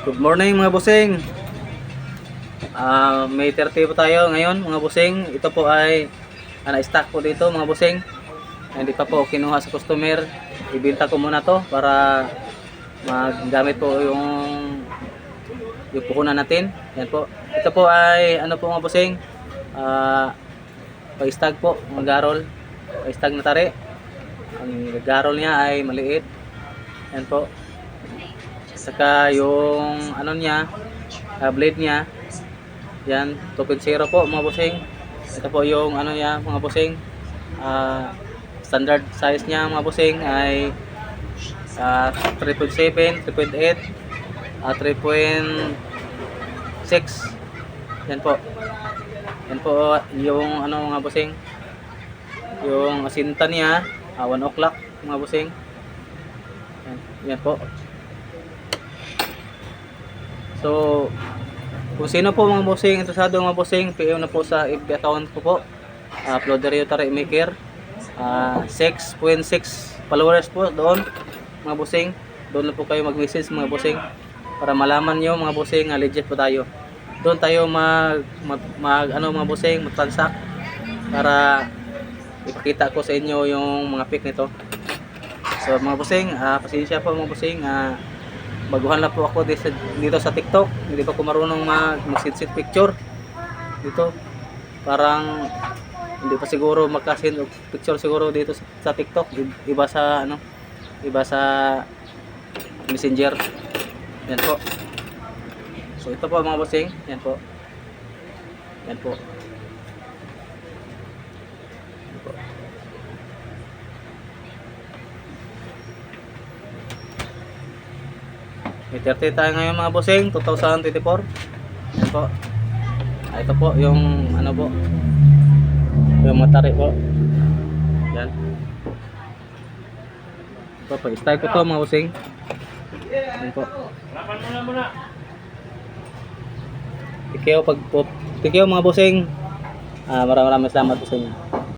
Good morning mga bossing. May 30 po tayo ngayon mga bossing. Ito po ay na-stock po dito mga bossing. Hindi pa po kinuha sa customer. Ibenta ko muna to para magamit po yung puhunan natin. Yan po. Ito po ay ano po mga bossing. Pa-stag po, mga garol. Pa-stag na tari. Ang garol niya ay maliit. Yan po. Saka yung ano niya, blade niya, yan 2.0 po mga bossing. Ito po yung ano niya mga bossing, standard size niya mga bossing ay 3.7, 3.8, 3.6. Yan po. Yan po yung ano mga bossing, yung asinta niya 1 o'clock mga bossing. Yan po. So, kung sino po mga bossing interesado mga bossing, PM na po sa FB account ko po. Uploader Tari Maker. 6.6 followers po doon mga bossing. Doon na po kayo mag-message mga bossing para malaman nyo mga bossing legit po tayo. Doon tayo mga bossing, mag-transact para ipakita ko sa inyo yung mga pic nito. So mga bossing, pasensya po mga bossing, baguhan lang po ako dito sa TikTok. Hindi pa ko marunong mag-sit picture dito. Parang hindi pa siguro magka-send picture siguro dito sa TikTok. Iba sa ano, iba sa Messenger. Yan po. So ito po mga bossing, yan po. Yan po. Yan po. May 30 tayo ngayon mga bossing, 2024. Yan po. Ito po yung ano po, yung matari po. Yan. Ito po, style ko to mga bossing. Yan po. Tikiyo mga bossing. Maraming salamat po sa inyo.